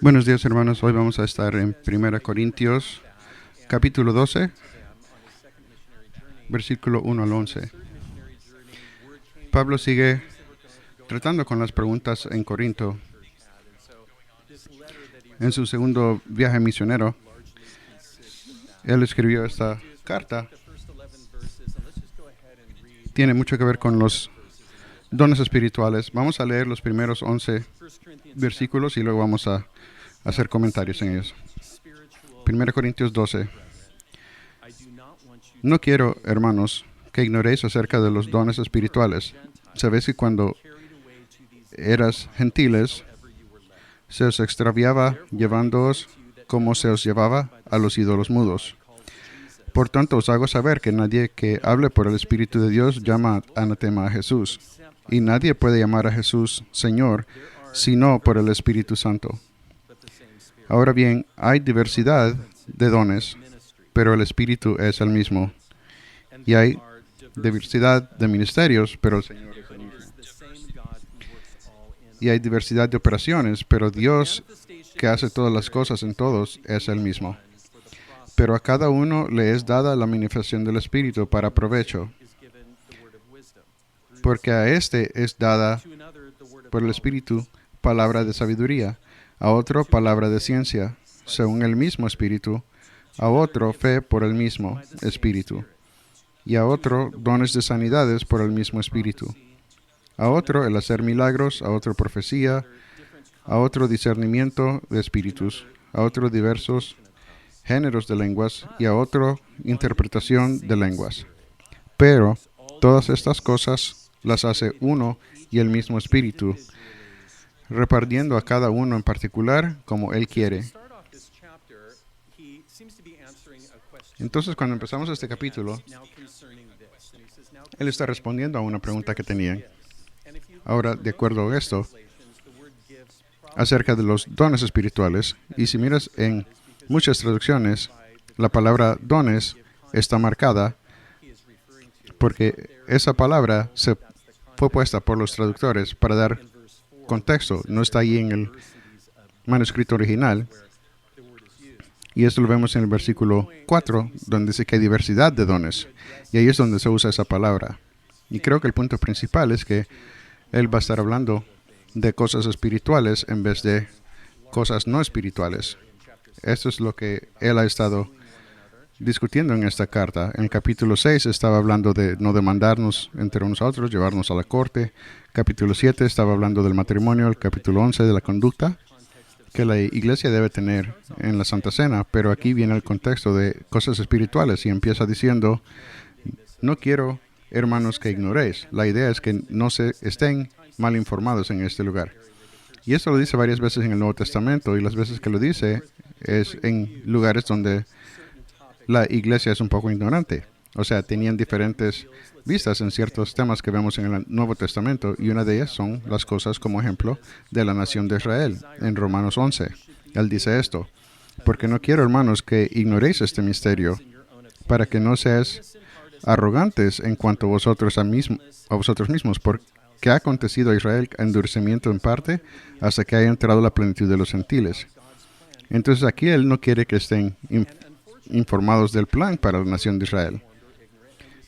Buenos días, hermanos. Hoy vamos a estar en 1 Corintios, capítulo 12, versículo 1 al 11. Pablo sigue tratando con las preguntas en Corinto. En su segundo viaje misionero, él escribió esta carta. Tiene mucho que ver con los dones espirituales. Vamos a leer los primeros 11 versículos y luego vamos a hacer comentarios en ellos. 1 Corintios 12. No quiero, hermanos, que ignoréis acerca de los dones espirituales. Sabéis que cuando eras gentiles, se os extraviaba llevándoos como se os llevaba a los ídolos mudos. Por tanto, os hago saber que nadie que hable por el Espíritu de Dios llama anatema a Jesús. Y nadie puede llamar a Jesús Señor, sino por el Espíritu Santo. Ahora bien, hay diversidad de dones, pero el Espíritu es el mismo. Y hay diversidad de ministerios, pero el Señor es el mismo. Y hay diversidad de operaciones, pero Dios, que hace todas las cosas en todos, es el mismo. Pero a cada uno le es dada la manifestación del Espíritu para provecho, porque a este es dada por el Espíritu palabra de sabiduría, a otro palabra de ciencia, según el mismo Espíritu, a otro fe por el mismo Espíritu, y a otro dones de sanidades por el mismo Espíritu, a otro el hacer milagros, a otro profecía, a otro discernimiento de espíritus, a otro diversos géneros de lenguas y a otro interpretación de lenguas. Pero todas estas cosas las hace uno y el mismo Espíritu, repartiendo a cada uno en particular como Él quiere. Entonces, cuando empezamos este capítulo, Él está respondiendo a una pregunta que tenían. Ahora, de acuerdo a esto, acerca de los dones espirituales, y si miras en muchas traducciones, la palabra dones está marcada porque esa palabra se fue puesta por los traductores para dar contexto. No está ahí en el manuscrito original. Y esto lo vemos en el versículo 4, donde dice que hay diversidad de dones. Y ahí es donde se usa esa palabra. Y creo que el punto principal es que Él va a estar hablando de cosas espirituales en vez de cosas no espirituales. Esto es lo que Él ha estado discutiendo en esta carta. En el capítulo 6 estaba hablando de no demandarnos entre unos a otros, llevarnos a la corte. Capítulo 7 estaba hablando del matrimonio. El capítulo 11 de la conducta que la iglesia debe tener en la Santa Cena. Pero aquí viene el contexto de cosas espirituales y empieza diciendo, no quiero, hermanos, que ignoréis. La idea es que no se estén mal informados en este lugar. Y esto lo dice varias veces en el Nuevo Testamento, y las veces que lo dice es en lugares donde la iglesia es un poco ignorante. O sea, tenían diferentes vistas en ciertos temas que vemos en el Nuevo Testamento, y una de ellas son las cosas, como ejemplo, de la nación de Israel, en Romanos 11. Él dice esto, porque no quiero, hermanos, que ignoréis este misterio, para que no seáis arrogantes en cuanto a vosotros mismos, porque ha acontecido a Israel endurecimiento en parte hasta que haya entrado la plenitud de los gentiles. Entonces aquí Él no quiere que estén informados del plan para la nación de Israel.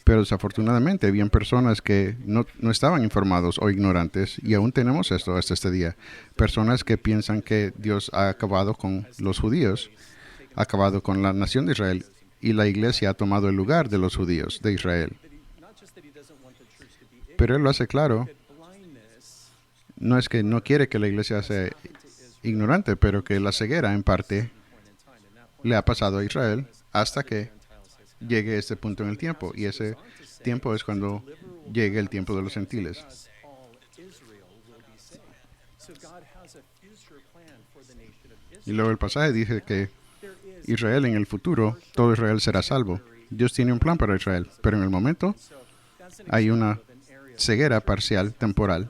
Pero desafortunadamente habían personas que no estaban informados o ignorantes, y aún tenemos esto hasta este día. Personas que piensan que Dios ha acabado con los judíos, ha acabado con la nación de Israel, y la iglesia ha tomado el lugar de los judíos de Israel. Pero Él lo hace claro. No es que no quiere que la iglesia sea ignorante, pero que la ceguera en parte le ha pasado a Israel hasta que llegue este punto en el tiempo. Y ese tiempo es cuando llegue el tiempo de los gentiles. Y luego el pasaje dice que Israel en el futuro, todo Israel será salvo. Dios tiene un plan para Israel, pero en el momento hay una ceguera parcial, temporal.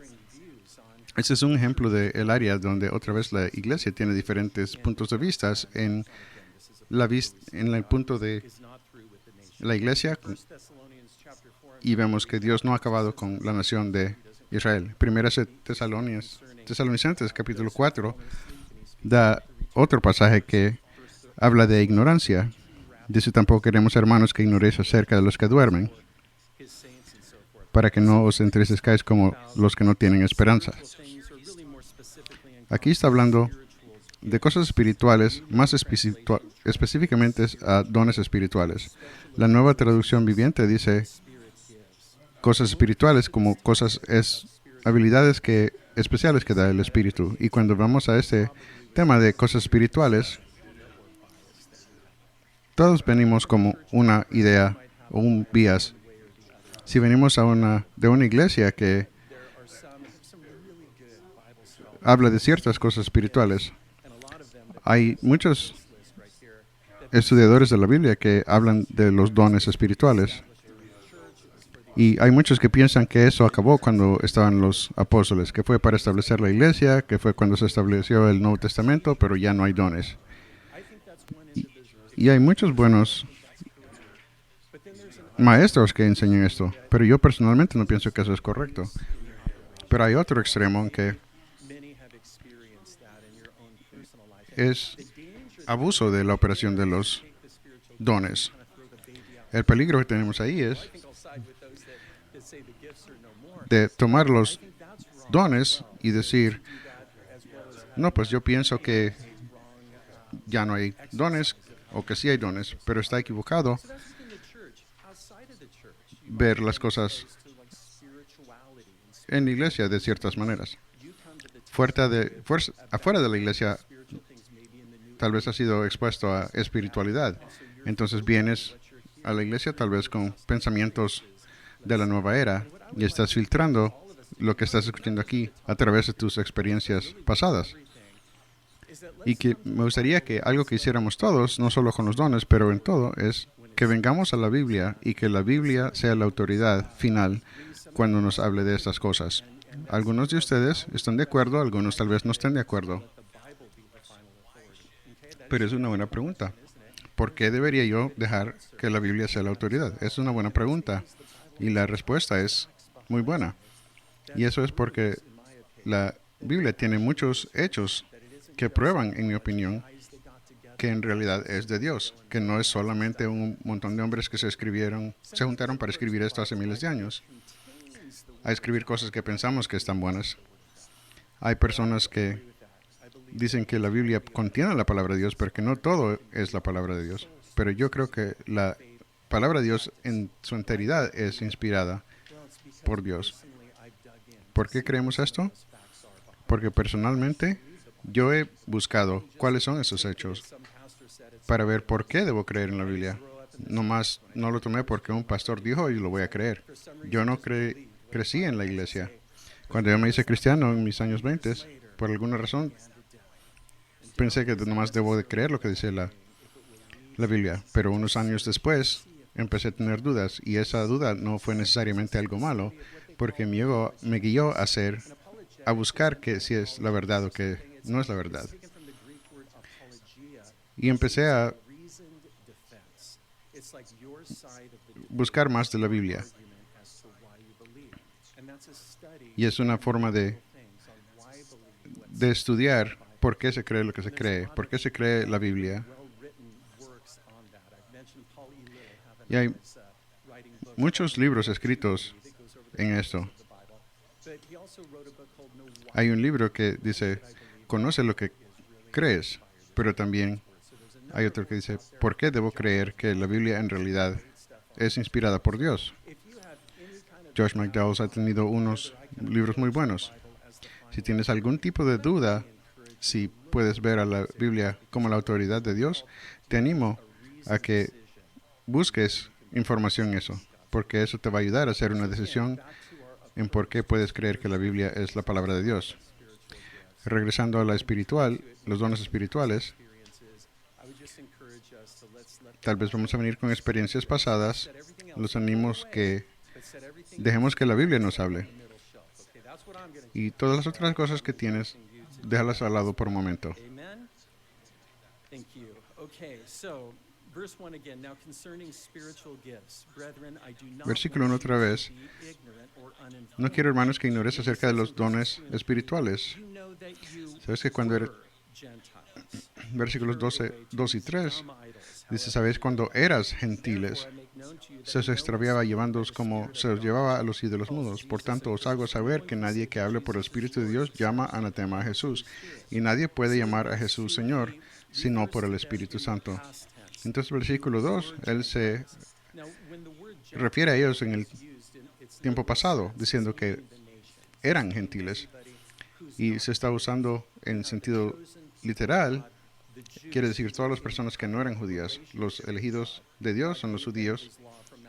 Ese es un ejemplo del área donde otra vez la iglesia tiene diferentes puntos de vista en el punto de la iglesia, y vemos que Dios no ha acabado con la nación de Israel. Primera Tesalonicenses, capítulo 4, da otro pasaje que habla de ignorancia. Dice, tampoco queremos, hermanos, que ignoréis acerca de los que duermen, para que no os entristezcáis como los que no tienen esperanza. Aquí está hablando de cosas espirituales, más específicamente a dones espirituales. La Nueva Traducción Viviente dice cosas espirituales como habilidades especiales que da el Espíritu. Y cuando vamos a este tema de cosas espirituales, todos venimos como una idea o un bias. Si venimos de una iglesia que habla de ciertas cosas espirituales, hay muchos estudiadores de la Biblia que hablan de los dones espirituales. Y hay muchos que piensan que eso acabó cuando estaban los apóstoles, que fue para establecer la iglesia, que fue cuando se estableció el Nuevo Testamento, pero ya no hay dones. Y hay muchos buenos maestros que enseñan esto, pero yo personalmente no pienso que eso es correcto. Pero hay otro extremo en que es abuso de la operación de los dones. El peligro que tenemos ahí es de tomar los dones y decir, no, pues yo pienso que ya no hay dones o que sí hay dones, pero está equivocado ver las cosas en la iglesia de ciertas maneras. Afuera de la iglesia tal vez ha sido expuesto a espiritualidad. Entonces vienes a la iglesia tal vez con pensamientos de la nueva era y estás filtrando lo que estás escuchando aquí a través de tus experiencias pasadas. Y que me gustaría que algo que hiciéramos todos, no solo con los dones, pero en todo, es que vengamos a la Biblia y que la Biblia sea la autoridad final cuando nos hable de estas cosas. Algunos de ustedes están de acuerdo, algunos tal vez no estén de acuerdo. Pero es una buena pregunta. ¿Por qué debería yo dejar que la Biblia sea la autoridad? Es una buena pregunta. Y la respuesta es muy buena. Y eso es porque la Biblia tiene muchos hechos que prueban, en mi opinión, que en realidad es de Dios, que no es solamente un montón de hombres que se juntaron para escribir esto hace miles de años, a escribir cosas que pensamos que están buenas. Hay personas que dicen que la Biblia contiene la palabra de Dios, pero que no todo es la palabra de Dios. Pero yo creo que la palabra de Dios en su enteridad es inspirada por Dios. ¿Por qué creemos esto? Porque personalmente yo he buscado cuáles son esos hechos para ver por qué debo creer en la Biblia. No lo tomé porque un pastor dijo y lo voy a creer. Yo no crecí en la iglesia. Cuando yo me hice cristiano en mis años 20, por alguna razón, pensé que nomás debo de creer lo que dice la Biblia. Pero unos años después empecé a tener dudas y esa duda no fue necesariamente algo malo porque me guió a buscar que si es la verdad o que no es la verdad. Y empecé a buscar más de la Biblia. Y es una forma de estudiar por qué se cree lo que se cree, por qué se cree la Biblia. Y hay muchos libros escritos en esto. Hay un libro que dice, conoce lo que crees, pero también hay otro que dice, ¿por qué debo creer que la Biblia en realidad es inspirada por Dios? Josh McDowell ha tenido unos libros muy buenos. Si tienes algún tipo de duda, si puedes ver a la Biblia como la autoridad de Dios, te animo a que busques información en eso, porque eso te va a ayudar a hacer una decisión en por qué puedes creer que la Biblia es la palabra de Dios. Regresando a la espiritual, los dones espirituales, tal vez vamos a venir con experiencias pasadas. Los animos que dejemos que la Biblia nos hable. Y todas las otras cosas que tienes, déjalas al lado por un momento. Versículo 1 otra vez. No quiero, hermanos, que ignores acerca de los dones espirituales. Sabes que cuando Versículos 2 y 3. Dice, ¿sabéis cuando eras gentiles? Se os extraviaba llevándoos como se os llevaba a los ídolos mudos. Por tanto, os hago saber que nadie que hable por el Espíritu de Dios llama anatema a Jesús. Y nadie puede llamar a Jesús Señor, sino por el Espíritu Santo. Entonces, versículo 2, él se refiere a ellos en el tiempo pasado, diciendo que eran gentiles. Y se está usando en sentido literal. Quiere decir todas las personas que no eran judías. Los elegidos de Dios son los judíos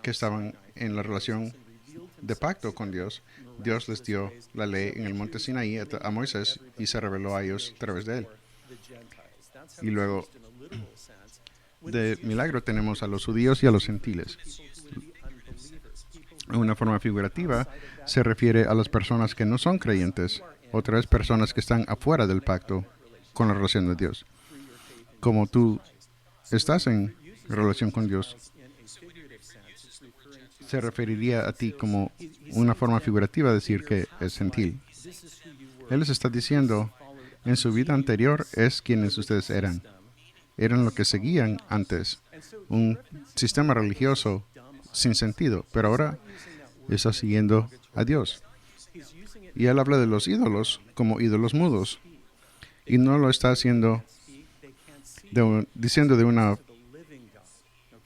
que estaban en la relación de pacto con Dios. Dios les dio la ley en el monte Sinaí a Moisés y se reveló a ellos a través de él. Y luego, de milagro, tenemos a los judíos y a los gentiles. En una forma figurativa, se refiere a las personas que no son creyentes, otra vez personas que están afuera del pacto con la relación de Dios. Como tú estás en relación con Dios, se referiría a ti como una forma figurativa de decir que es gentil. Él les está diciendo, en su vida anterior es quienes ustedes eran. Eran lo que seguían antes, un sistema religioso sin sentido, pero ahora está siguiendo a Dios. Y él habla de los ídolos como ídolos mudos. Y no lo está haciendo diciendo de una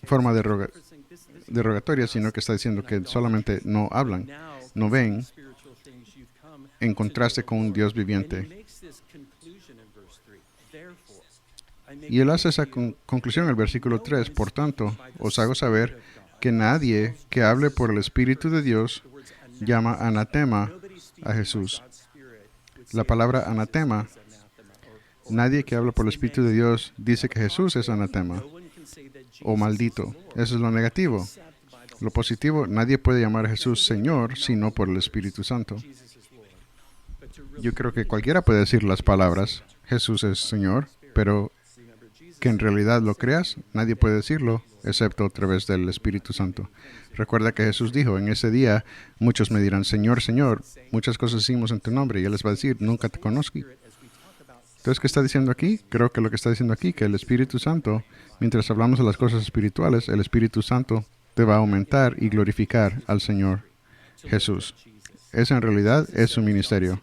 forma derogatoria, sino que está diciendo que solamente no hablan, no ven, en contraste con un Dios viviente. Y él hace esa conclusión en el versículo 3. Por tanto, os hago saber que nadie que hable por el Espíritu de Dios llama anatema a Jesús. La palabra anatema, nadie que habla por el Espíritu de Dios dice que Jesús es anatema o maldito. Eso es lo negativo. Lo positivo, nadie puede llamar a Jesús Señor sino por el Espíritu Santo. Yo creo que cualquiera puede decir las palabras, Jesús es Señor, pero que en realidad lo creas, nadie puede decirlo, excepto a través del Espíritu Santo. Recuerda que Jesús dijo, en ese día muchos me dirán, Señor, Señor, muchas cosas hicimos en tu nombre, y Él les va a decir, nunca te conozco. Entonces, ¿qué está diciendo aquí? Creo que lo que está diciendo aquí, que el Espíritu Santo, mientras hablamos de las cosas espirituales, el Espíritu Santo te va a aumentar y glorificar al Señor Jesús. Ese en realidad es su ministerio.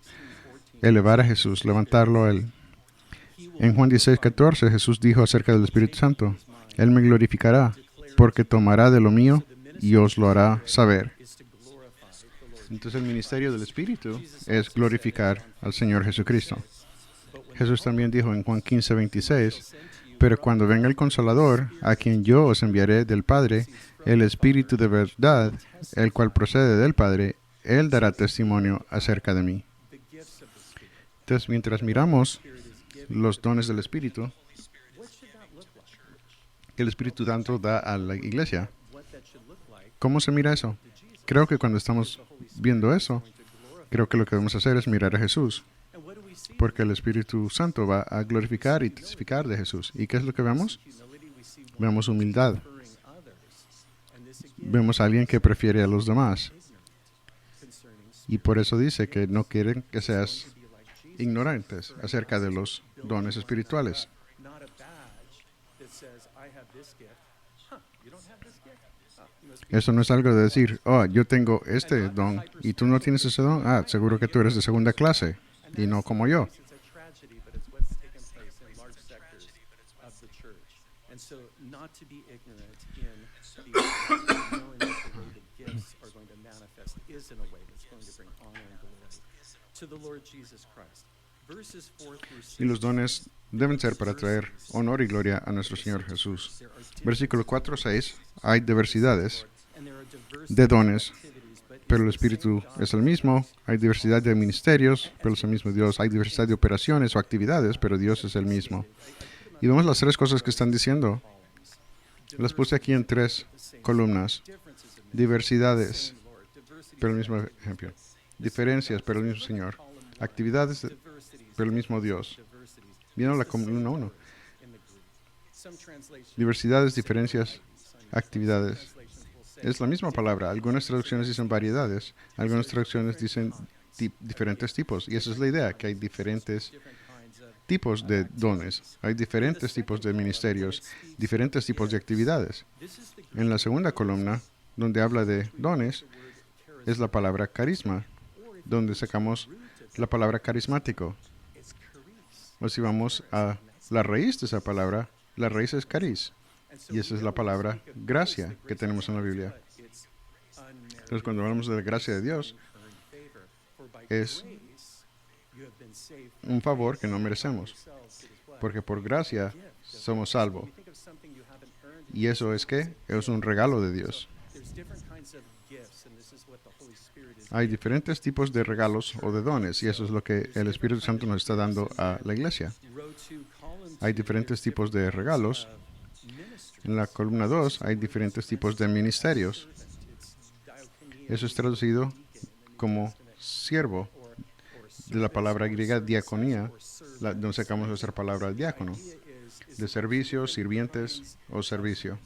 Elevar a Jesús, levantarlo a Él. En Juan 16:14, Jesús dijo acerca del Espíritu Santo, Él me glorificará, porque tomará de lo mío y os lo hará saber. Entonces el ministerio del Espíritu es glorificar al Señor Jesucristo. Jesús también dijo en Juan 15:26, pero cuando venga el Consolador, a quien yo os enviaré del Padre, el Espíritu de verdad, el cual procede del Padre, Él dará testimonio acerca de mí. Entonces, mientras miramos los dones del Espíritu que el Espíritu Santo da a la iglesia, ¿cómo se mira eso? Creo que cuando estamos viendo eso, creo que lo que debemos hacer es mirar a Jesús, porque el Espíritu Santo va a glorificar y testificar de Jesús. ¿Y qué es lo que vemos? Vemos humildad. Vemos a alguien que prefiere a los demás. Y por eso dice que no quieren que seas ignorantes acerca de los dones espirituales. Eso no es algo de decir, oh, yo tengo este don y tú no tienes ese don. Ah, seguro que tú eres de segunda clase y no como yo. Y los dones deben ser para traer honor y gloria a nuestro Señor Jesús. Versículo 4-6, hay diversidades de dones, pero el Espíritu es el mismo. Hay diversidad de ministerios, pero es el mismo Dios. Hay diversidad de operaciones o actividades, pero Dios es el mismo. Y vemos las tres cosas que están diciendo. Las puse aquí en 3 columnas. Diversidades, pero el mismo ejemplo. Diferencias, pero el mismo Señor. Actividades, pero el mismo Dios. ¿Vieron la columna 1? Diversidades, diferencias, actividades. Es la misma palabra. Algunas traducciones dicen variedades. Algunas traducciones dicen diferentes tipos. Y esa es la idea, que hay diferentes tipos de dones, hay diferentes tipos de ministerios, diferentes tipos de actividades. En la segunda columna, donde habla de dones, es la palabra carisma, donde sacamos la palabra carismático. O si vamos a la raíz de esa palabra, la raíz es caris. Y esa es la palabra gracia que tenemos en la Biblia. Entonces, cuando hablamos de la gracia de Dios, es un favor que no merecemos. Porque por gracia somos salvos. Y eso es que es un regalo de Dios. Hay diferentes tipos de regalos o de dones, y eso es lo que el Espíritu Santo nos está dando a la iglesia. Hay diferentes tipos de regalos. En la columna 2 hay diferentes tipos de ministerios. Eso es traducido como siervo, de la palabra griega diaconía, donde sacamos nuestra palabra diácono, de servicio, sirvientes o servicio.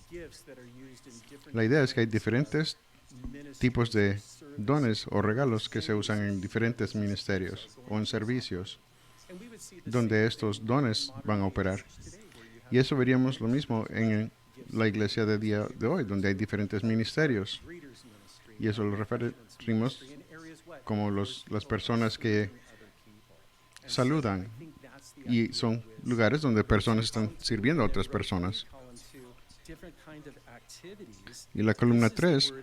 La idea es que hay diferentes tipos de dones o regalos que se usan en diferentes ministerios o en servicios, donde estos dones van a operar. Y eso veríamos lo mismo en la iglesia de día de hoy, donde hay diferentes ministerios. Y eso lo referimos como las personas que saludan. Y son lugares donde personas están sirviendo a otras personas. Y la columna 3,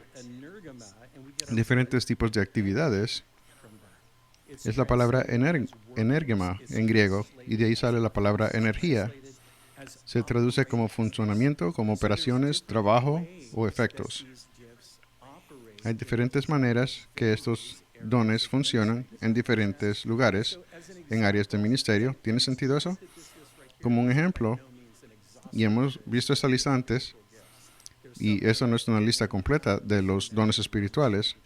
diferentes tipos de actividades, es la palabra energema en griego, y de ahí sale la palabra energía. Se traduce como funcionamiento, como operaciones, trabajo o efectos. Hay diferentes maneras que estos dones funcionan en diferentes lugares, en áreas de ministerio. ¿Tiene sentido eso? Como un ejemplo, y hemos visto esta lista antes, y esta no es una lista completa de los dones espirituales.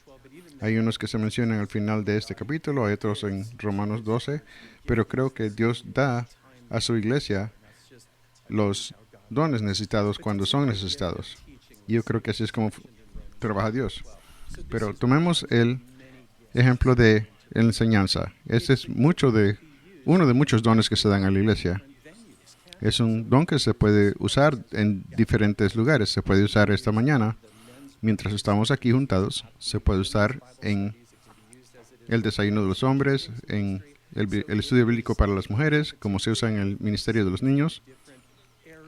Hay unos que se mencionan al final de este capítulo, hay otros en Romanos 12, pero creo que Dios da a su iglesia los dones necesitados cuando son necesitados. Yo creo que así es como trabaja Dios. Pero tomemos el ejemplo de enseñanza. Este es uno de muchos dones que se dan a la iglesia. Es un don que se puede usar en diferentes lugares. Se puede usar esta mañana, mientras estamos aquí juntados. Se puede usar en el desayuno de los hombres, en el estudio bíblico para las mujeres, como se usa en el ministerio de los niños.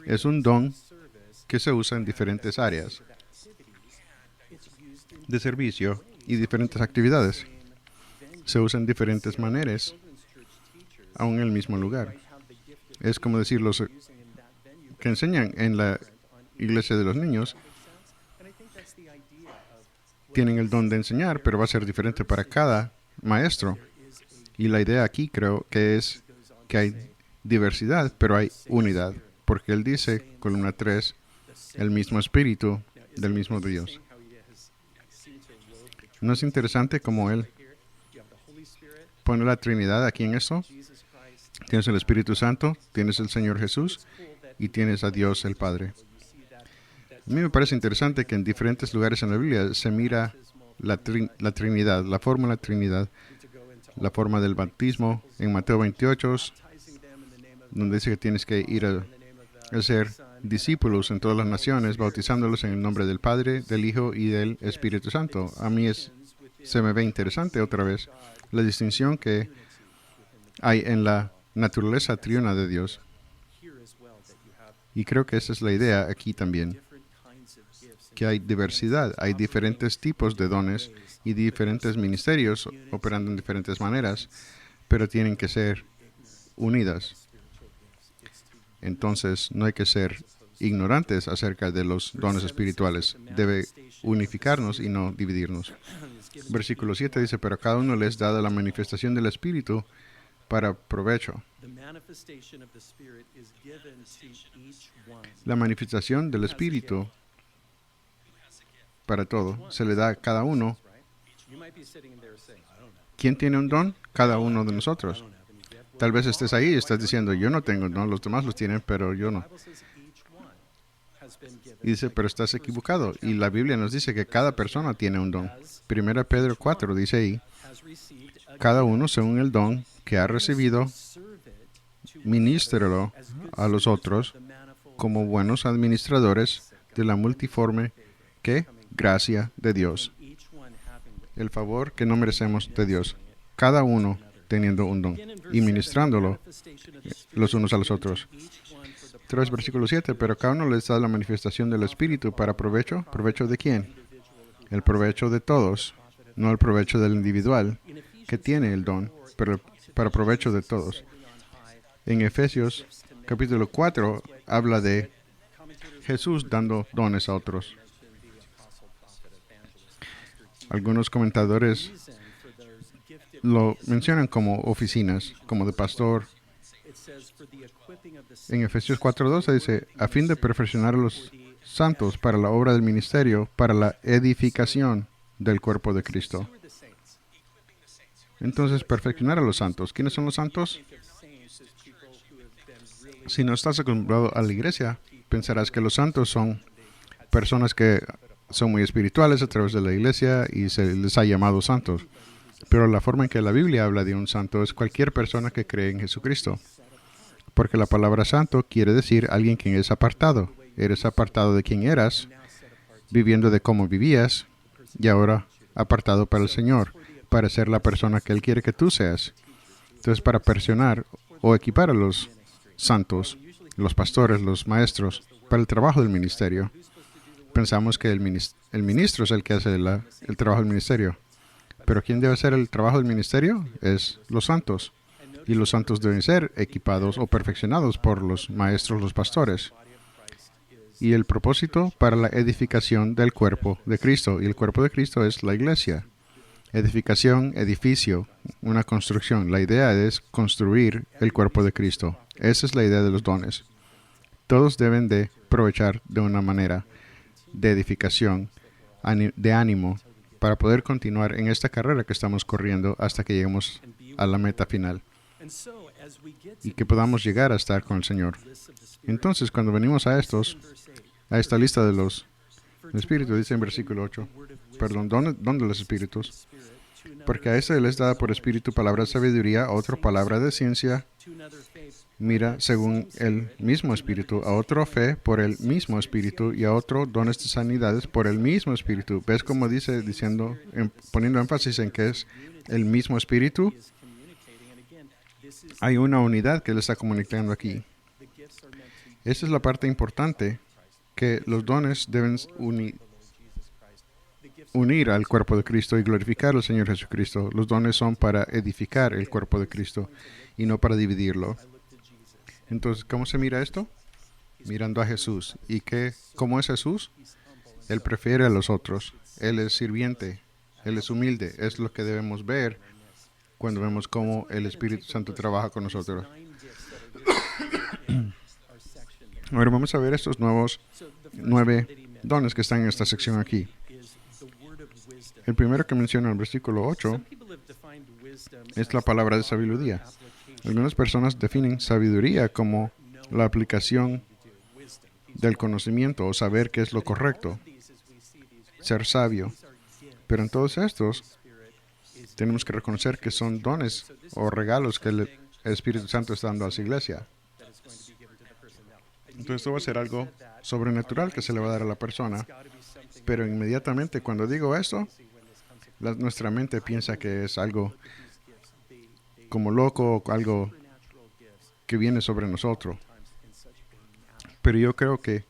Es un don que se usa en diferentes áreas de servicio y diferentes actividades. Se usa en diferentes maneras, aún en el mismo lugar. Es como decir, los que enseñan en la iglesia de los niños tienen el don de enseñar, pero va a ser diferente para cada maestro. Y la idea aquí creo que es que hay diversidad, pero hay unidad. Porque él dice, columna 3, el mismo espíritu del mismo Dios. ¿No es interesante cómo él pone la Trinidad aquí en eso? Tienes el Espíritu Santo, tienes el Señor Jesús y tienes a Dios el Padre. A mí me parece interesante que en diferentes lugares en la Biblia se mira la Trinidad, la forma de la Trinidad, la forma del bautismo en Mateo 28, donde dice que tienes que ir a ser discípulos en todas las naciones, bautizándolos en el nombre del Padre, del Hijo y del Espíritu Santo. A mí se me ve interesante otra vez la distinción que hay en la naturaleza triuna de Dios. Y creo que esa es la idea aquí también, que hay diversidad, hay diferentes tipos de dones y diferentes ministerios operando en diferentes maneras, pero tienen que ser unidas. Entonces, no hay que ser ignorantes acerca de los dones espirituales. Debe unificarnos y no dividirnos. Versículo 7 dice, pero a cada uno les da la manifestación del Espíritu para provecho. La manifestación del Espíritu para todo se le da a cada uno. ¿Quién tiene un don? Cada uno de nosotros. Tal vez estés ahí y estás diciendo, yo no tengo don, los demás los tienen, pero yo no. Y dice, pero estás equivocado. Y la Biblia nos dice que cada persona tiene un don. 1 Pedro 4 dice ahí, cada uno según el don que ha recibido, Ministrelo a los otros como buenos administradores de la multiforme gracia de Dios. El favor que no merecemos de Dios. Cada uno teniendo un don y ministrándolo los unos a los otros. 3 versículo 7, pero cada uno les da la manifestación del Espíritu para provecho. ¿Provecho de quién? El provecho de todos, no el provecho del individual que tiene el don, pero para provecho de todos. En Efesios capítulo 4 habla de Jesús dando dones a otros. Algunos comentadores lo mencionan como oficinas, como de pastor. En Efesios 4:12 dice, a fin de perfeccionar a los santos para la obra del ministerio, para la edificación del cuerpo de Cristo. Entonces, perfeccionar a los santos. ¿Quiénes son los santos? Si no estás acostumbrado a la iglesia, pensarás que los santos son personas que son muy espirituales a través de la iglesia y se les ha llamado santos. Pero la forma en que la Biblia habla de un santo es cualquier persona que cree en Jesucristo. Porque la palabra santo quiere decir alguien quien es apartado. Eres apartado de quien eras, viviendo de cómo vivías, y ahora apartado para el Señor, para ser la persona que Él quiere que tú seas. Entonces, para perfeccionar o equipar a los santos, los pastores, los maestros, para el trabajo del ministerio. Pensamos que el ministro es el que hace el trabajo del ministerio. Pero ¿quién debe hacer el trabajo del ministerio? Es los santos. Y los santos deben ser equipados o perfeccionados por los maestros, los pastores. Y el propósito para la edificación del cuerpo de Cristo. Y el cuerpo de Cristo es la iglesia. Edificación, edificio, una construcción. La idea es construir el cuerpo de Cristo. Esa es la idea de los dones. Todos deben de aprovechar de una manera de edificación, de ánimo, para poder continuar en esta carrera que estamos corriendo hasta que lleguemos a la meta final y que podamos llegar a estar con el Señor. Entonces, cuando venimos a esta lista de los espíritus, dice en versículo 8, ¿dónde los espíritus? Porque a ese les da por espíritu palabra de sabiduría, a otro palabra de ciencia, mira, según el mismo espíritu, a otro fe por el mismo espíritu y a otro dones de sanidades por el mismo espíritu. ¿Ves cómo dice, poniendo énfasis en que es el mismo espíritu? Hay una unidad que le está comunicando aquí. Esa es la parte importante, que los dones deben unir al cuerpo de Cristo y glorificar al Señor Jesucristo. Los dones son para edificar el cuerpo de Cristo y no para dividirlo. Entonces, ¿cómo se mira esto? Mirando a Jesús. ¿Y cómo es Jesús? Él prefiere a los otros. Él es sirviente. Él es humilde. Es lo que debemos ver cuando vemos cómo el Espíritu Santo trabaja con nosotros. Ahora vamos a ver estos 9 dones que están en esta sección aquí. El primero que menciona en el versículo 8 es la palabra de sabiduría. Algunas personas definen sabiduría como la aplicación del conocimiento o saber qué es lo correcto, ser sabio. Pero en todos estos tenemos que reconocer que son dones o regalos que el Espíritu Santo está dando a su iglesia. Entonces esto va a ser algo sobrenatural que se le va a dar a la persona. Pero inmediatamente cuando digo esto, nuestra mente piensa que es algo como loco o algo que viene sobre nosotros. Pero yo creo que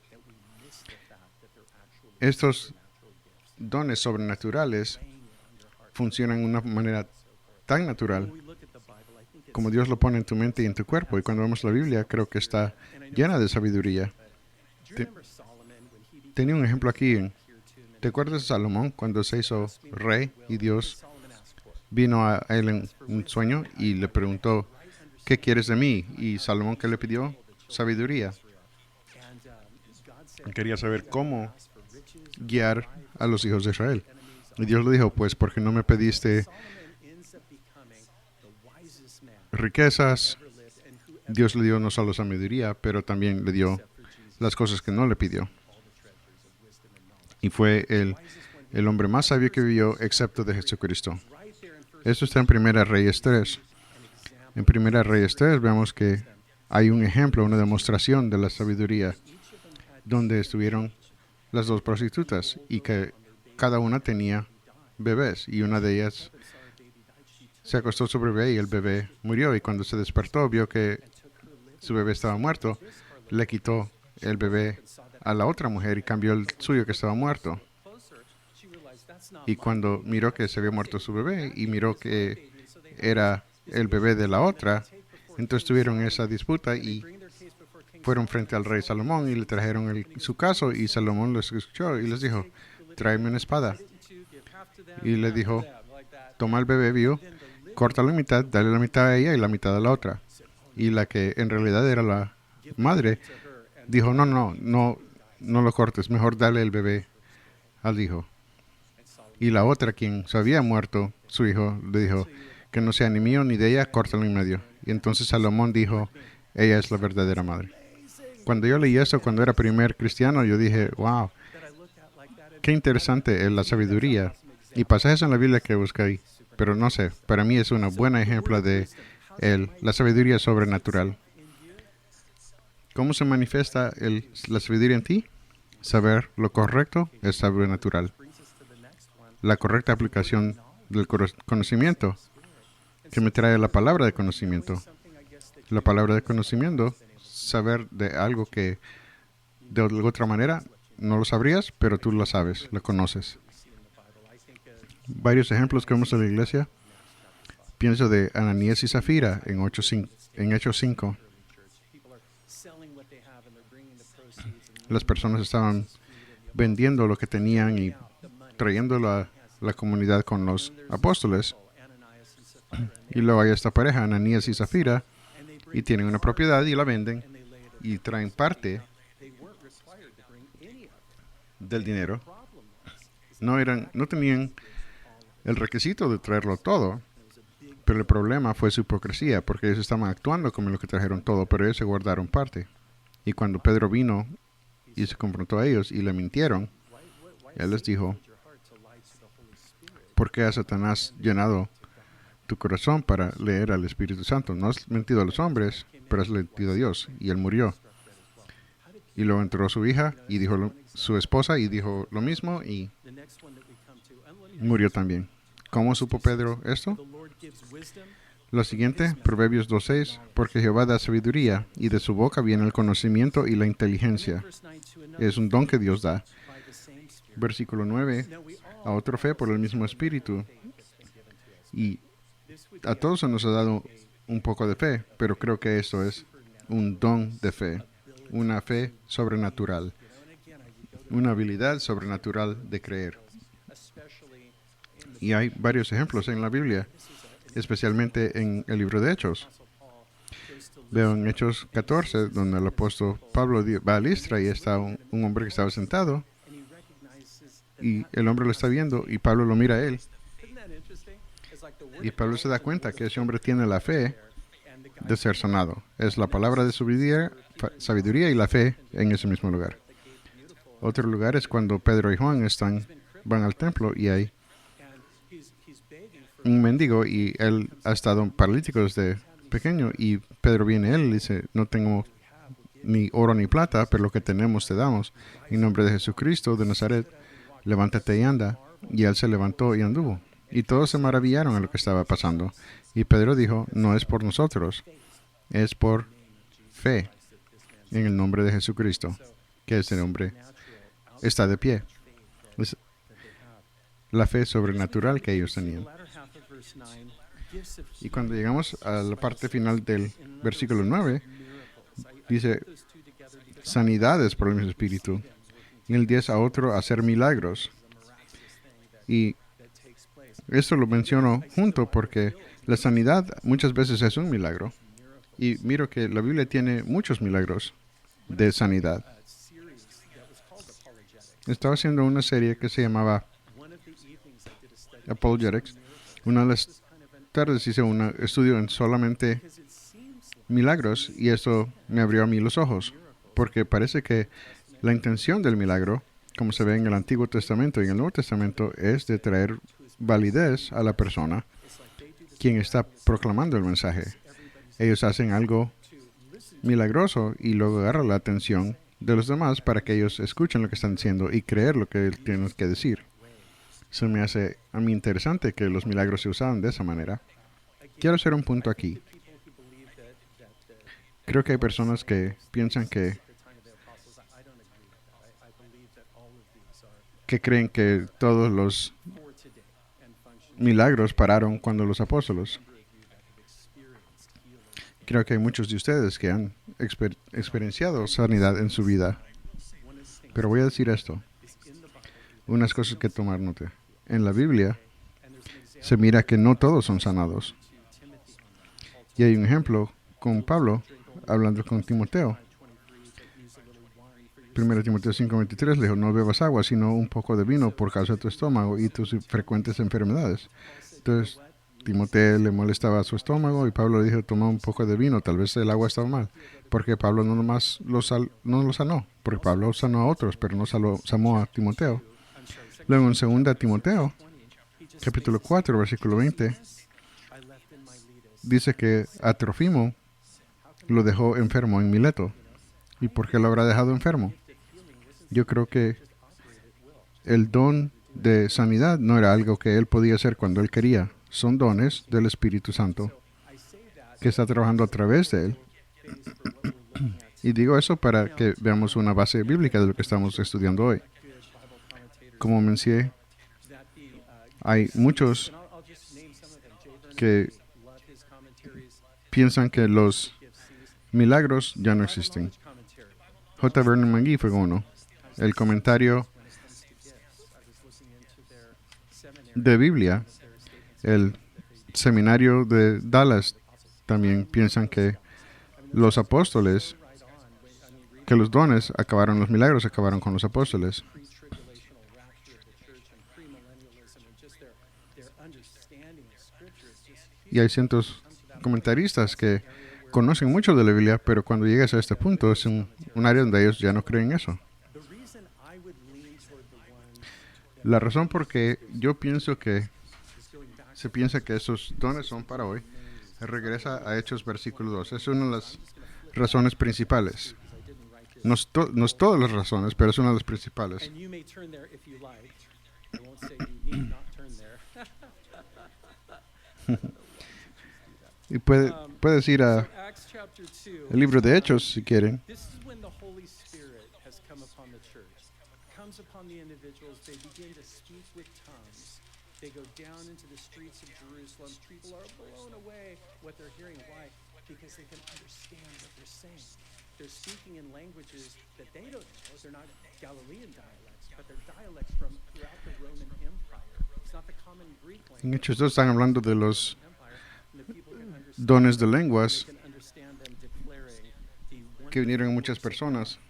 estos dones sobrenaturales funcionan de una manera tan natural como Dios lo pone en tu mente y en tu cuerpo. Y cuando vemos la Biblia, creo que está llena de sabiduría. Tenía un ejemplo aquí. ¿Te acuerdas de Salomón cuando se hizo rey y Dios vino a él en un sueño y le preguntó, ¿qué quieres de mí? Y Salomón, ¿qué le pidió? Sabiduría. Quería saber cómo guiar a los hijos de Israel. Y Dios le dijo, pues, porque no me pediste riquezas. Dios le dio no solo sabiduría, pero también le dio las cosas que no le pidió. Y fue el hombre más sabio que vivió, excepto de Jesucristo. Esto está en 1 Reyes 3. En 1 Reyes 3 vemos que hay un ejemplo, una demostración de la sabiduría, donde estuvieron las dos prostitutas y que cada una tenía bebés y una de ellas se acostó su bebé y el bebé murió, y cuando se despertó vio que su bebé estaba muerto, le quitó el bebé a la otra mujer y cambió el suyo que estaba muerto. Y cuando miró que se había muerto su bebé y miró que era el bebé de la otra, entonces tuvieron esa disputa y fueron frente al rey Salomón y le trajeron su caso, y Salomón los escuchó y les dijo, tráeme una espada. Y le dijo, toma el bebé vivo, córtalo en mitad, dale la mitad a ella y la mitad a la otra. Y la que en realidad era la madre dijo, no lo cortes, mejor dale el bebé al hijo. Y la otra, quien se había muerto, su hijo, le dijo, que no sea ni mío ni de ella, córtalo en medio. Y entonces Salomón dijo, ella es la verdadera madre. Cuando yo leí eso, cuando era primer cristiano, yo dije, wow, qué interesante es la sabiduría. Y pasajes en la Biblia que busqué ahí, pero no sé, para mí es un buen ejemplo de la sabiduría sobrenatural. ¿Cómo se manifiesta la sabiduría en ti? Saber lo correcto es sobrenatural. La correcta aplicación del conocimiento, que me trae la palabra de conocimiento. La palabra de conocimiento, saber de algo que de otra manera no lo sabrías, pero tú lo sabes, lo conoces. Varios ejemplos que vemos en la iglesia. Pienso de Ananías y Zafira en Hechos 5. Las personas estaban vendiendo lo que tenían y trayéndolo a la comunidad con los apóstoles. Y luego hay esta pareja, Ananías y Zafira, y tienen una propiedad y la venden y traen parte del dinero. No tenían el requisito de traerlo todo, pero el problema fue su hipocresía, porque ellos estaban actuando como los que trajeron todo, pero ellos se guardaron parte. Y cuando Pedro vino y se confrontó a ellos y le mintieron, él les dijo, ¿por qué a Satanás llenado tu corazón para leer al Espíritu Santo? No has mentido a los hombres, pero has mentido a Dios. Y él murió. Y luego entró su hija y dijo su esposa y dijo lo mismo y murió también. ¿Cómo supo Pedro esto? Lo siguiente, Proverbios 2:6, porque Jehová da sabiduría y de su boca viene el conocimiento y la inteligencia. Es un don que Dios da. Versículo 9, a otro fe por el mismo Espíritu. Y a todos se nos ha dado un poco de fe, pero creo que esto es un don de fe, una fe sobrenatural, una habilidad sobrenatural de creer. Y hay varios ejemplos en la Biblia, especialmente en el libro de Hechos. Veo en Hechos 14, donde el apóstol Pablo va a Listra y está un hombre que estaba sentado y el hombre lo está viendo y Pablo lo mira a él. Y Pablo se da cuenta que ese hombre tiene la fe de ser sanado. Es la palabra de sabiduría y la fe en ese mismo lugar. Otro lugar es cuando Pedro y Juan van al templo y hay un mendigo y él ha estado paralítico desde pequeño y Pedro viene a él y dice, no tengo ni oro ni plata, pero lo que tenemos te damos. En nombre de Jesucristo de Nazaret, levántate y anda. Y él se levantó y anduvo. Y todos se maravillaron en lo que estaba pasando. Y Pedro dijo, no es por nosotros, es por fe en el nombre de Jesucristo, que ese nombre está de pie. Es la fe sobrenatural que ellos tenían. Y cuando llegamos a la parte final del versículo 9, dice, sanidades por el mismo Espíritu. Y el 10 a otro hacer milagros. Y esto lo menciono junto porque la sanidad muchas veces es un milagro. Y miro que la Biblia tiene muchos milagros de sanidad. Estaba haciendo una serie que se llamaba Apologetics. Una de las tardes hice un estudio en solamente milagros y eso me abrió a mí los ojos. Porque parece que la intención del milagro, como se ve en el Antiguo Testamento y en el Nuevo Testamento, es de traer validez a la persona quien está proclamando el mensaje. Ellos hacen algo milagroso y luego agarra la atención de los demás para que ellos escuchen lo que están diciendo y creer lo que él tiene que decir. Se me hace a mí interesante que los milagros se usaban de esa manera. Quiero hacer un punto aquí. Creo que hay personas que piensan que creen que todos los milagros pararon cuando los apóstoles. Creo que hay muchos de ustedes que han experienciado sanidad en su vida. Pero voy a decir esto. Unas cosas que tomar nota. En la Biblia se mira que no todos son sanados. Y hay un ejemplo con Pablo hablando con Timoteo. 1 Timoteo 5:23 le dijo, no bebas agua, sino un poco de vino por causa de tu estómago y tus frecuentes enfermedades. Entonces, Timoteo le molestaba su estómago y Pablo le dijo, toma un poco de vino, tal vez el agua estaba mal. Porque Pablo no nomás no lo sanó, porque Pablo sanó a otros, pero no sanó a Timoteo. Luego en 2 Timoteo, capítulo 4, versículo 20, dice que a Trofimo lo dejó enfermo en Mileto. ¿Y por qué lo habrá dejado enfermo? Yo creo que el don de sanidad no era algo que él podía hacer cuando él quería. Son dones del Espíritu Santo que está trabajando a través de él. Y digo eso para que veamos una base bíblica de lo que estamos estudiando hoy. Como mencioné, hay muchos que piensan que los milagros ya no existen. J. Vernon McGee fue uno. El comentario de Biblia, el seminario de Dallas, también piensan que los apóstoles, que los dones acabaron, los milagros acabaron con los apóstoles. Y hay cientos comentaristas que conocen mucho de la Biblia, pero cuando llegas a este punto es un área donde ellos ya no creen eso. La razón por que yo pienso que se piensa que esos dones son para hoy, regresa a Hechos versículo 2. Es una de las razones principales. No es todas las razones, pero es una de las principales. Y puedes ir a el libro de Hechos si quieren. They go down into the streets of Jerusalem. People are blown away what they're hearing. Why? Because they can understand what they're saying. They're speaking in languages that they don't know. They're not Galilean dialects, but they're dialects from throughout the Roman Empire. It's not the common Greek language. En Hechos 2 están hablando de los dones de lenguas que vinieron a muchas personas.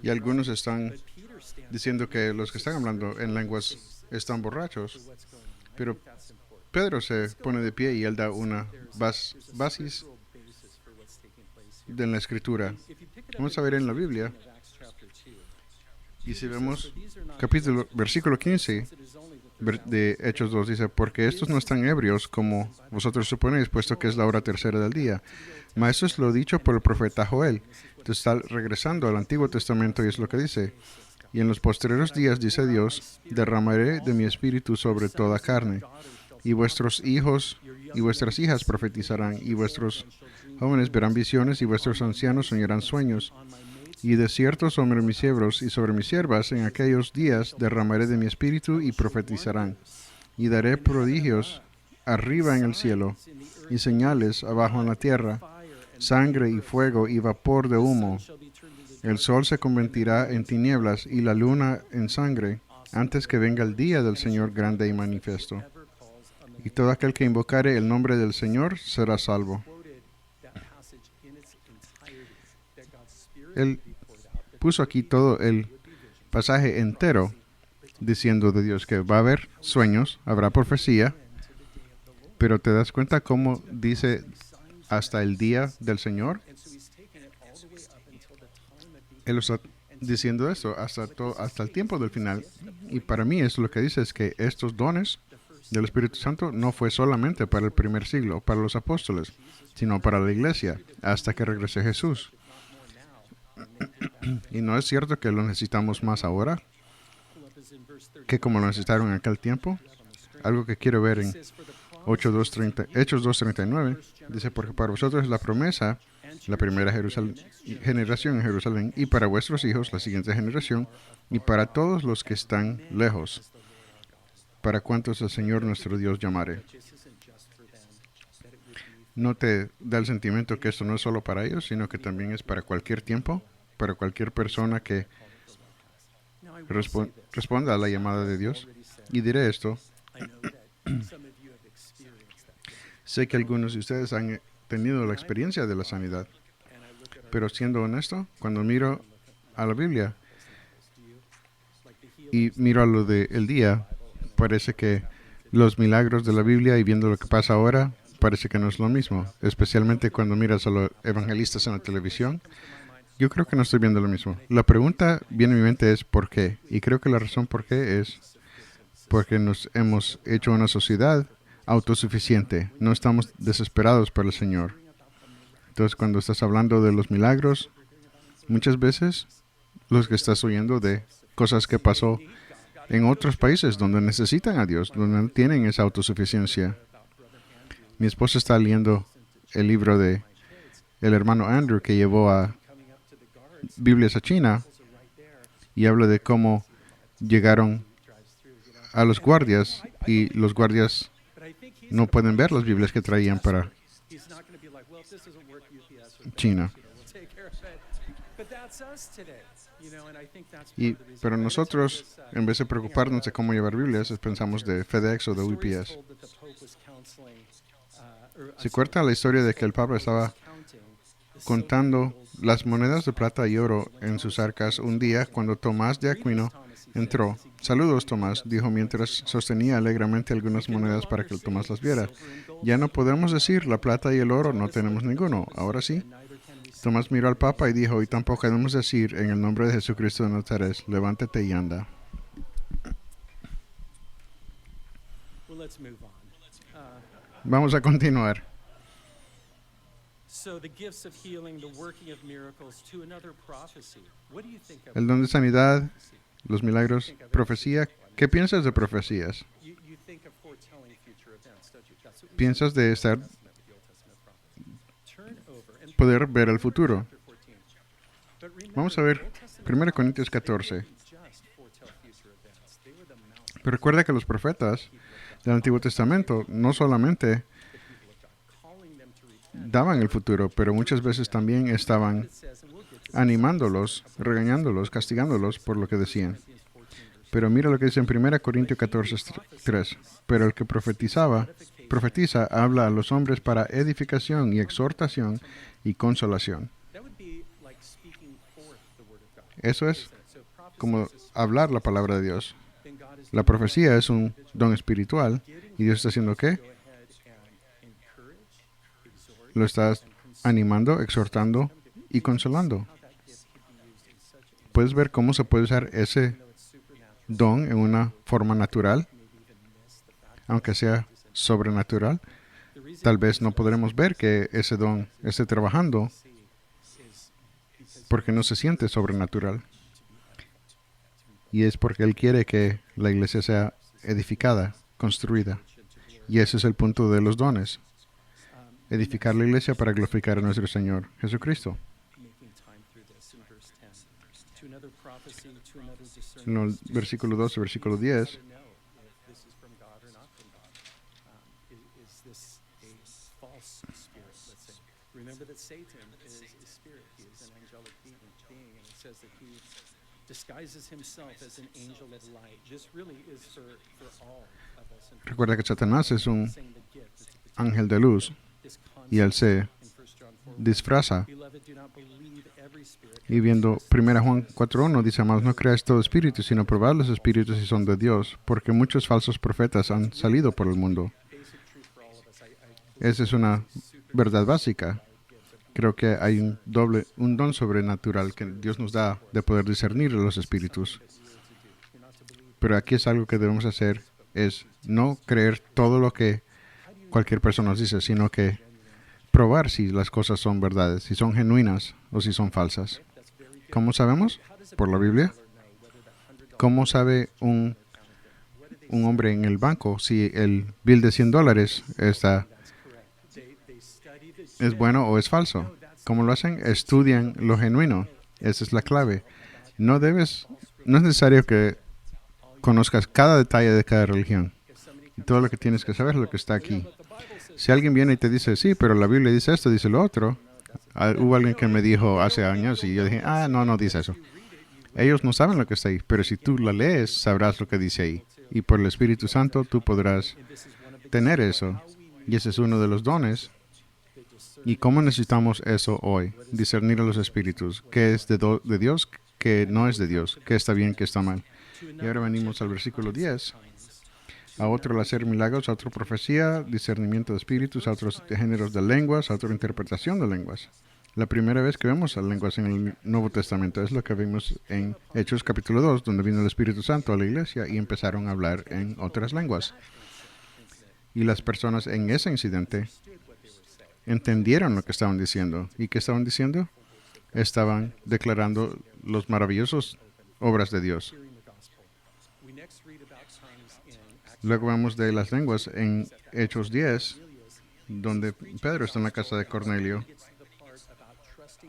Y algunos están diciendo que los que están hablando en lenguas están borrachos. Pero Pedro se pone de pie y él da una basis de la Escritura. Vamos a ver en la Biblia. Y si vemos versículo 15 de Hechos 2, dice, porque estos no están ebrios como vosotros suponéis, puesto que es la hora tercera del día. Mas eso es lo dicho por el profeta Joel. Entonces está regresando al Antiguo Testamento y es lo que dice. Y en los postreros días, dice Dios, derramaré de mi espíritu sobre toda carne. Y vuestros hijos y vuestras hijas profetizarán, y vuestros jóvenes verán visiones, y vuestros ancianos soñarán sueños. Y de cierto sobre mis siervos y sobre mis siervas en aquellos días derramaré de mi espíritu y profetizarán. Y daré prodigios arriba en el cielo y señales abajo en la tierra, sangre y fuego y vapor de humo. El sol se convertirá en tinieblas y la luna en sangre antes que venga el día del Señor grande y manifiesto. Y todo aquel que invocare el nombre del Señor será salvo. Él puso aquí todo el pasaje entero diciendo de Dios que va a haber sueños, habrá profecía, pero te das cuenta cómo dice hasta el día del Señor. Él está diciendo esto hasta el tiempo del final. Y para mí es lo que dice es que estos dones del Espíritu Santo no fue solamente para el primer siglo, para los apóstoles, sino para la iglesia, hasta que regrese Jesús. Y no es cierto que lo necesitamos más ahora que como lo necesitaron en aquel tiempo. Algo que quiero ver en Hechos 2:39, dice, porque para vosotros es la promesa, la primera generación en Jerusalén, y para vuestros hijos, la siguiente generación, y para todos los que están lejos, para cuantos el Señor nuestro Dios llamare. ¿No te da el sentimiento que esto no es solo para ellos, sino que también es para cualquier tiempo, para cualquier persona que responda a la llamada de Dios? Y diré esto. Sé que algunos de ustedes han tenido la experiencia de la sanidad, pero siendo honesto, cuando miro a la Biblia y miro a lo del día, parece que los milagros de la Biblia y viendo lo que pasa ahora, parece que no es lo mismo, especialmente cuando miras a los evangelistas en la televisión. Yo creo que no estoy viendo lo mismo. La pregunta viene a mi mente es ¿por qué? Y creo que la razón por qué es porque nos hemos hecho una sociedad autosuficiente. No estamos desesperados por el Señor. Entonces, cuando estás hablando de los milagros, muchas veces los que estás oyendo de cosas que pasó en otros países donde necesitan a Dios, donde no tienen esa autosuficiencia. Mi esposa está leyendo el libro de el hermano Andrew que llevó a Biblias a China y habla de cómo llegaron a los guardias y los guardias no pueden ver las Biblias que traían para China. Pero nosotros, en vez de preocuparnos de cómo llevar Biblias, pensamos de FedEx o de UPS. ¿Se acuerda la historia de que el Papa estaba contando las monedas de plata y oro en sus arcas un día cuando Tomás de Aquino entró? Saludos, Tomás, dijo mientras sostenía alegremente algunas monedas para que Tomás las viera. Ya no podemos decir la plata y el oro, no tenemos ninguno. Ahora sí. Tomás miró al Papa y dijo, y tampoco debemos decir en el nombre de Jesucristo de Nazaret, levántate y anda. Vamos a continuar. El don de sanidad, los milagros, profecía. ¿Qué piensas de profecías? ¿Piensas de poder ver el futuro? Vamos a ver 1 Corintios 14. Pero recuerda que los profetas del Antiguo Testamento no solamente daban el futuro, pero muchas veces también estaban animándolos, regañándolos, castigándolos por lo que decían. Pero mira lo que dice en 1 Corintios 14:3. Pero el que profetiza, habla a los hombres para edificación y exhortación y consolación. Eso es como hablar la palabra de Dios. La profecía es un don espiritual y Dios está haciendo ¿qué? Lo está animando, exhortando y consolando. ¿Puedes ver cómo se puede usar ese don en una forma natural? Aunque sea sobrenatural, tal vez no podremos ver que ese don esté trabajando porque no se siente sobrenatural. Y es porque Él quiere que la iglesia sea edificada, construida. Y ese es el punto de los dones. Edificar la iglesia para glorificar a nuestro Señor Jesucristo. En el versículo 12, versículo 10. Recuerda que Satanás es un ángel de luz y él se disfraza. Y viendo 1 Juan 4:1 dice, amados, no creáis todo espíritu, sino probad los espíritus si son de Dios, porque muchos falsos profetas han salido por el mundo. Esa es una verdad básica. Creo que hay un don sobrenatural que Dios nos da de poder discernir los espíritus. Pero aquí es algo que debemos hacer es no creer todo lo que cualquier persona nos dice, sino que probar si las cosas son verdades, si son genuinas o si son falsas. ¿Cómo sabemos? Por la Biblia. ¿Cómo sabe un hombre en el banco si el bill de $100 es bueno o es falso? ¿Cómo lo hacen? Estudian lo genuino. Esa es la clave. No es necesario que conozcas cada detalle de cada religión. Y todo lo que tienes que saber es lo que está aquí. Si alguien viene y te dice, sí, pero la Biblia dice esto, dice lo otro. Hubo alguien que me dijo hace años y yo dije, no dice eso. Ellos no saben lo que está ahí, pero si tú la lees, sabrás lo que dice ahí. Y por el Espíritu Santo tú podrás tener eso. Y ese es uno de los dones. ¿Y cómo necesitamos eso hoy? Discernir a los espíritus. ¿Qué es de Dios? ¿Qué no es de Dios? ¿Qué está bien? ¿Qué está mal? Y ahora venimos al versículo 10. A otro el hacer milagros, a otro profecía, discernimiento de espíritus, a otros géneros de lenguas, a otra interpretación de lenguas. La primera vez que vemos las lenguas en el Nuevo Testamento es lo que vimos en Hechos capítulo 2, donde vino el Espíritu Santo a la iglesia y empezaron a hablar en otras lenguas. Y las personas en ese incidente entendieron lo que estaban diciendo. ¿Y qué estaban diciendo? Estaban declarando los maravillosos obras de Dios. Luego vemos de las lenguas en Hechos 10, donde Pedro está en la casa de Cornelio.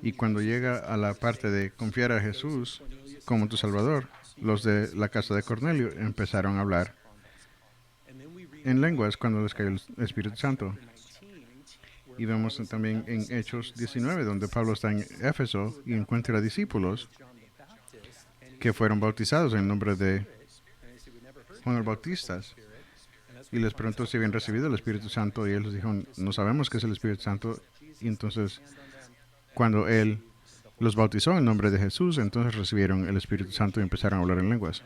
Y cuando llega a la parte de confiar a Jesús como tu Salvador, los de la casa de Cornelio empezaron a hablar en lenguas cuando les cayó el Espíritu Santo. Y vemos también en Hechos 19, donde Pablo está en Éfeso y encuentra discípulos que fueron bautizados en el nombre de Juan el Bautista. Y les preguntó si habían recibido el Espíritu Santo y él les dijo, no sabemos qué es el Espíritu Santo. Y entonces, cuando él los bautizó en el nombre de Jesús, entonces recibieron el Espíritu Santo y empezaron a hablar en lenguas.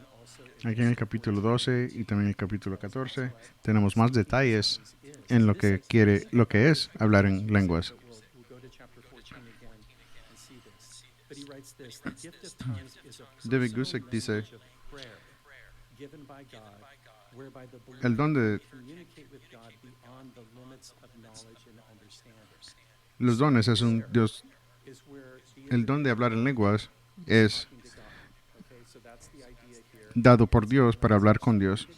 Aquí en el capítulo 12 y también en el capítulo 14 tenemos más detalles en lo que es hablar en lenguas. David Gusick dice, el don de los dones es un Dios. El don de hablar en lenguas es dado por Dios para hablar con Dios.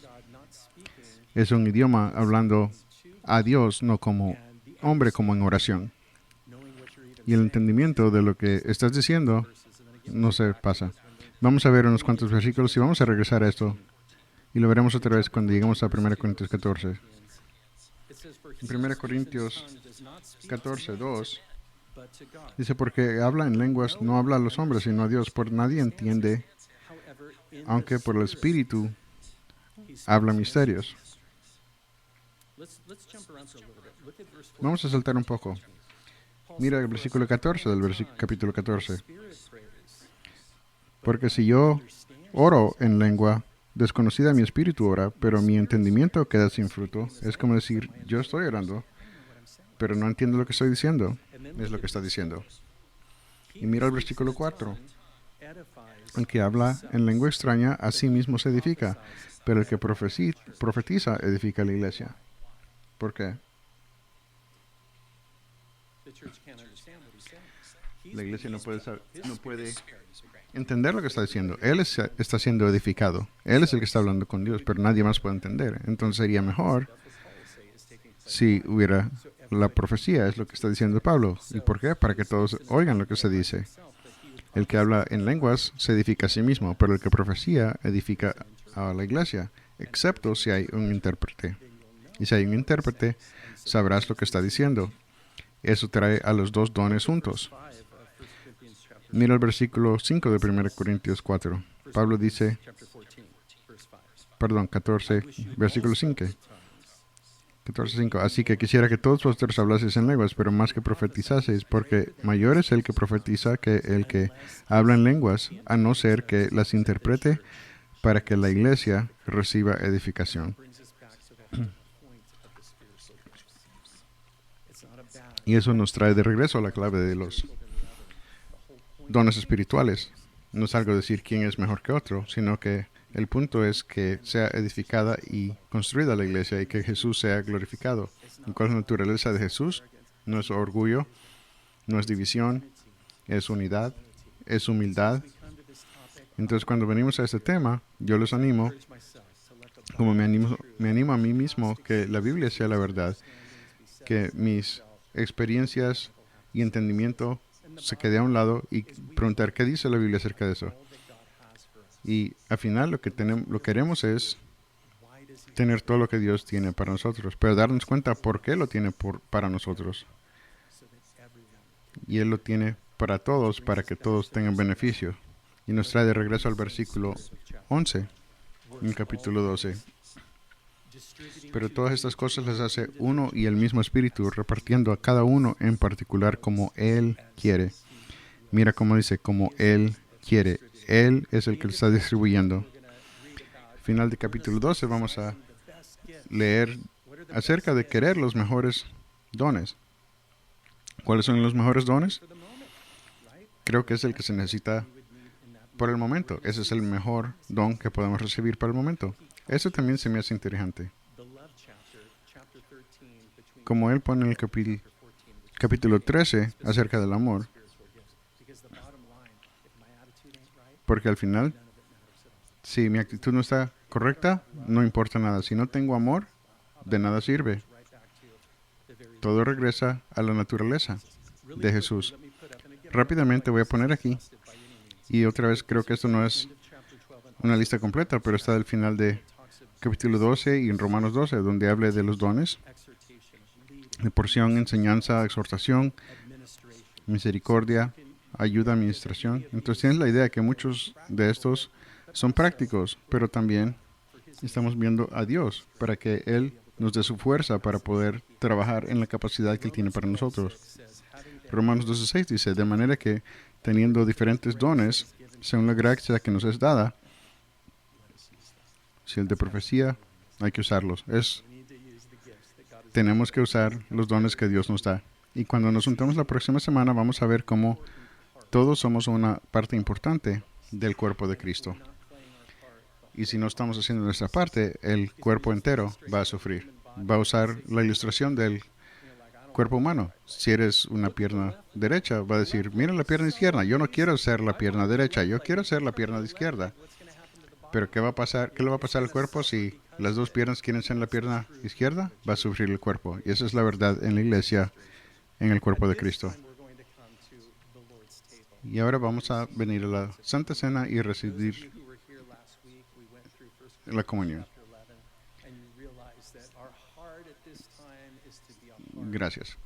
Es un idioma hablando a Dios, no como hombre, como en oración. Y el entendimiento de lo que estás diciendo no se pasa. Vamos a ver unos cuantos versículos y vamos a regresar a esto. Y lo veremos otra vez cuando lleguemos a 1 Corintios 14. En 1 Corintios 14, 2, dice, porque habla en lenguas, no habla a los hombres, sino a Dios, por nadie entiende, aunque por el Espíritu habla misterios. Vamos a saltar un poco. Mira el versículo 14 del capítulo 14. Porque si yo oro en lengua desconocida, mi espíritu ora, pero mi entendimiento queda sin fruto. Es como decir, yo estoy orando, pero no entiendo lo que estoy diciendo. Es lo que está diciendo. Y mira el versículo 4. El que habla en lengua extraña, a sí mismo se edifica, pero el que profetiza edifica la iglesia. ¿Por qué? La iglesia no puede entender lo que está diciendo. Él está siendo edificado. Él es el que está hablando con Dios, pero nadie más puede entender. Entonces sería mejor si hubiera la profecía, es lo que está diciendo Pablo. ¿Y por qué? Para que todos oigan lo que se dice. El que habla en lenguas se edifica a sí mismo, pero el que profecía edifica a la iglesia, excepto si hay un intérprete. Y si hay un intérprete, sabrás lo que está diciendo. Eso trae a los dos dones juntos. Mira el versículo 5 de 1 Corintios 4. Pablo dice, 14, versículo 5. 14:5. Así que quisiera que todos vosotros hablaseis en lenguas, pero más que profetizaseis, porque mayor es el que profetiza que el que habla en lenguas, a no ser que las interprete para que la iglesia reciba edificación. Y eso nos trae de regreso a la clave de los dones espirituales. No es algo decir quién es mejor que otro, sino que El punto es que sea edificada y construida la iglesia y que Jesús sea glorificado. ¿Y cuál es la naturaleza de Jesús? No es orgullo, no es división, es unidad, es humildad. Entonces, cuando venimos a este tema, yo los animo, como me animo a mí mismo, que la Biblia sea la verdad, que mis experiencias y entendimiento se quede a un lado y preguntar qué dice la Biblia acerca de eso. Y al final lo que queremos es tener todo lo que Dios tiene para nosotros, pero darnos cuenta por qué lo tiene para nosotros. Y Él lo tiene para todos, para que todos tengan beneficio. Y nos trae de regreso al versículo 11, en el capítulo 12. Pero todas estas cosas las hace uno y el mismo Espíritu, repartiendo a cada uno en particular como Él quiere. Mira cómo dice, como Él quiere. Él es el que lo está distribuyendo. Final del capítulo 12 vamos a leer acerca de querer los mejores dones. ¿Cuáles son los mejores dones? Creo que es el que se necesita por el momento. Ese es el mejor don que podemos recibir para el momento. Eso también se me hace interesante. Como él pone en el capítulo 13 acerca del amor, porque al final, si mi actitud no está correcta, no importa nada. Si no tengo amor, de nada sirve. Todo regresa a la naturaleza de Jesús. Rápidamente voy a poner aquí, y otra vez creo que esto no es una lista completa, pero está al final de capítulo 12 y en Romanos 12, donde habla de los dones, de porción, enseñanza, exhortación, misericordia, ayuda, administración. Entonces tienes la idea que muchos de estos son prácticos, pero también estamos viendo a Dios para que Él nos dé su fuerza para poder trabajar en la capacidad que Él tiene para nosotros. Romanos 12:6 dice, de manera que teniendo diferentes dones, según la gracia que nos es dada, si el de profecía, hay que usarlos. Tenemos que usar los dones que Dios nos da. Y cuando nos juntemos la próxima semana, vamos a ver cómo todos somos una parte importante del cuerpo de Cristo. Y si no estamos haciendo nuestra parte, el cuerpo entero va a sufrir. Va a usar la ilustración del cuerpo humano. Si eres una pierna derecha, va a decir, mira la pierna izquierda. Yo no quiero ser la pierna derecha, yo quiero ser la pierna izquierda. Pero ¿qué va a pasar? ¿Qué le va a pasar al cuerpo si las dos piernas quieren ser la pierna izquierda? Va a sufrir el cuerpo. Y esa es la verdad en la iglesia, en el cuerpo de Cristo. Y ahora vamos a venir a la Santa Cena y recibir la comunión. Gracias.